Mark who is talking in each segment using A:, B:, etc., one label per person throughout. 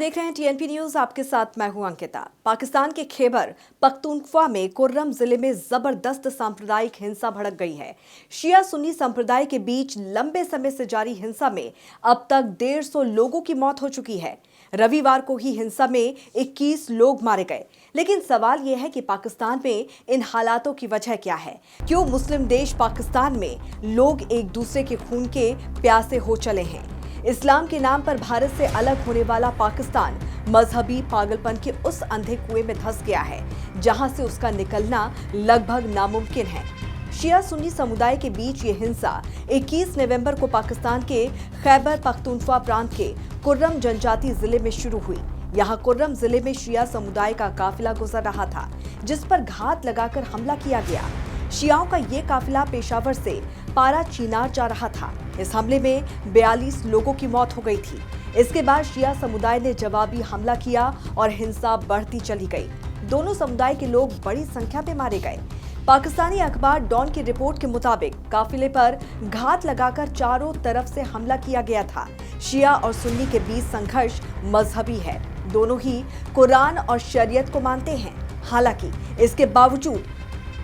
A: देख रहे हैं टीएनपी न्यूज। आपके साथ मैं हूं अंकिता। पाकिस्तान के खैबर पख्तूनख्वा में कुर्रम जिले में जबरदस्त सांप्रदायिक हिंसा भड़क गई है। शिया सुन्नी संप्रदाय के बीच लंबे समय से जारी हिंसा में अब तक 150 लोगों की मौत हो चुकी है। रविवार को ही हिंसा में 21 लोग मारे गए। लेकिन सवाल यह है कि पाकिस्तान में इन हालातों की वजह क्या है? क्यों मुस्लिम देश पाकिस्तान में लोग एक दूसरे के खून के प्यासे हो चले हैं? इस्लाम के नाम पर भारत से अलग होने वाला पाकिस्तान मजहबी पागलपन के उस अंधे कुएं में धंस गया है जहां से उसका निकलना लगभग नामुमकिन है। शिया सुन्नी समुदाय के बीच ये हिंसा 21 नवंबर को पाकिस्तान के खैबर पख्तूनख्वा प्रांत के कुर्रम जनजाति जिले में शुरू हुई। यहाँ कुर्रम जिले में शिया समुदाय का काफिला गुजर रहा था, जिस पर घात लगाकर हमला किया गया। शियाओं का ये काफिला पेशावर से पारा चीनार जा रहा था। इस हमले में 42 लोगों की मौत हो गई थी। इसके बाद शिया समुदाय ने जवाबी हमला किया और हिंसा बढ़ती चली गई। दोनों समुदाय के लोग बड़ी संख्या में मारे गए। पाकिस्तानी अखबार डॉन की रिपोर्ट के मुताबिक काफिले पर घात लगाकर चारों तरफ से हमला किया गया था। शिया और सुन्नी के बीच संघर्ष मजहबी है। दोनों ही कुरान और शरीयत को मानते हैं। हालांकि इसके बावजूद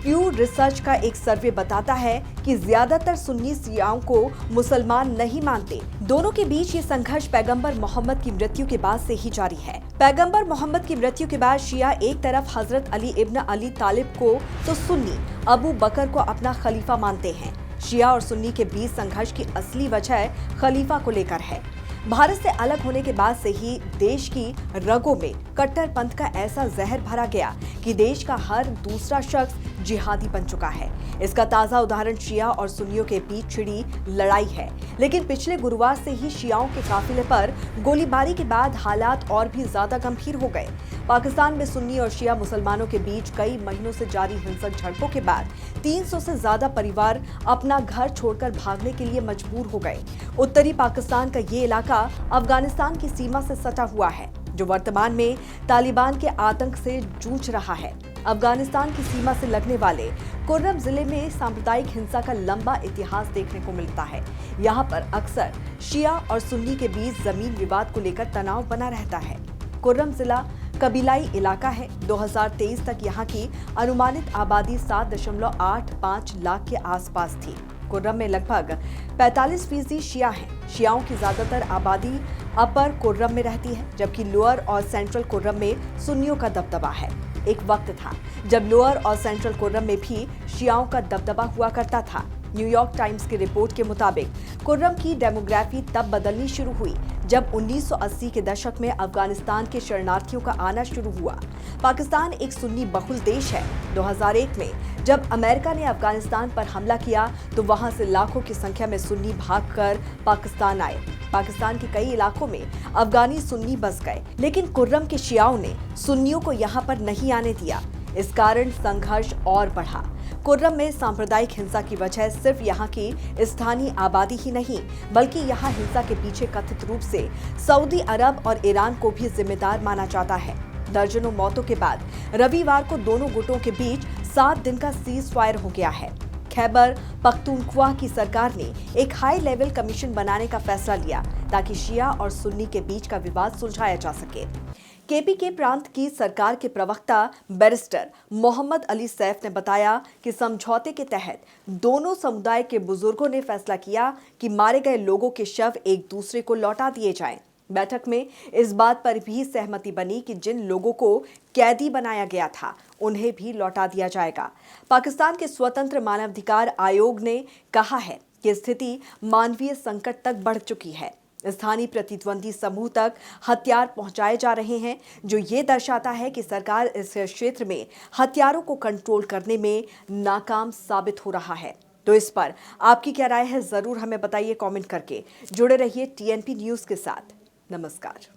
A: प्यू रिसर्च का एक सर्वे बताता है कि ज्यादातर सुन्नी शियाओं को मुसलमान नहीं मानते। दोनों के बीच ये संघर्ष पैगंबर मोहम्मद की मृत्यु के बाद से ही जारी है। पैगंबर मोहम्मद की मृत्यु के बाद शिया एक तरफ हजरत अली इब्न अली तालिब को तो सुन्नी अबू बकर को अपना खलीफा मानते हैं। शिया और सुन्नी के बीच संघर्ष की असली वजह खलीफा को लेकर है। भारत से अलग होने के बाद से ही देश की रगों में कट्टरपंथ का ऐसा जहर भरा गया कि देश का हर दूसरा शख्स जिहादी बन चुका है। इसका ताजा उदाहरण शिया और सुन्नियों के बीच छिड़ी लड़ाई है। लेकिन पिछले गुरुवार से ही शियाओं के काफिले पर गोलीबारी के बाद हालात और भी ज्यादा गंभीर हो गए। पाकिस्तान में सुन्नी और शिया मुसलमानों के बीच कई महीनों से जारी हिंसक झड़पों के बाद 300 से ज्यादा परिवार अपना घर छोड़कर भागने के लिए मजबूर हो गए। उत्तरी पाकिस्तान का ये इलाका अफगानिस्तान की सीमा से सटा हुआ है, जो वर्तमान में तालिबान के आतंक से जूझ रहा है। अफगानिस्तान की सीमा से लगने वाले कुर्रम जिले में सांप्रदायिक हिंसा का लंबा इतिहास देखने को मिलता है। यहाँ पर अक्सर शिया और सुन्नी के बीच जमीन विवाद को लेकर तनाव बना रहता है। कुर्रम जिला कबीलाई इलाका है। 2023 तक यहाँ की अनुमानित आबादी 7.85 लाख के आसपास थी। कुर्रम में लगभग 45% शिया हैं। शियाओं की ज्यादातर आबादी अपर कुर्रम में रहती है, जबकि लोअर और सेंट्रल कुर्रम में सुन्नियों का दबदबा है। एक वक्त था जब लोअर और सेंट्रल कुर्रम में भी शियाओं का दबदबा हुआ करता था। न्यूयॉर्क टाइम्स की रिपोर्ट के मुताबिक कुर्रम की डेमोग्राफी तब बदलनी शुरू हुई जब 1980 के दशक में अफगानिस्तान के शरणार्थियों का आना शुरू हुआ। पाकिस्तान एक सुन्नी बहुल देश है। 2001 में जब अमेरिका ने अफगानिस्तान पर हमला किया तो वहां से लाखों की संख्या में सुन्नी भागकर पाकिस्तान आए। पाकिस्तान के कई इलाकों में अफगानी सुन्नी बस गए, लेकिन कुर्रम के शियाओं ने सुन्नियों को यहाँ पर नहीं आने दिया। इस कारण संघर्ष और बढ़ा। कुर्रम में सांप्रदायिक हिंसा की वजह सिर्फ यहाँ की स्थानीय आबादी ही नहीं, बल्कि यहाँ हिंसा के पीछे कथित रूप से सऊदी अरब और ईरान को भी जिम्मेदार माना जाता है। दर्जनों मौतों के बाद रविवार को दोनों गुटों के बीच 7 दिन का सीज फायर हो गया है। खैबर पख्तूनख्वा की सरकार ने एक हाई लेवल कमीशन बनाने का फैसला लिया ताकि शिया और सुन्नी के बीच का विवाद सुलझाया जा सके। केपीके प्रांत की सरकार के प्रवक्ता बैरिस्टर मोहम्मद अली सैफ ने बताया कि समझौते के तहत दोनों समुदाय के बुजुर्गों ने फैसला किया कि मारे गए लोगों के शव एक दूसरे को लौटा दिए जाएं। बैठक में इस बात पर भी सहमति बनी कि जिन लोगों को कैदी बनाया गया था उन्हें भी लौटा दिया जाएगा। पाकिस्तान के स्वतंत्र मानवाधिकार आयोग ने कहा है कि स्थिति मानवीय संकट तक बढ़ चुकी है। स्थानीय प्रतिद्वंदी समूह तक हथियार पहुंचाए जा रहे हैं, जो ये दर्शाता है कि सरकार इस क्षेत्र में हथियारों को कंट्रोल करने में नाकाम साबित हो रहा है। तो इस पर आपकी क्या राय है, जरूर हमें बताइए कमेंट करके। जुड़े रहिए टीएनपी न्यूज के साथ। नमस्कार।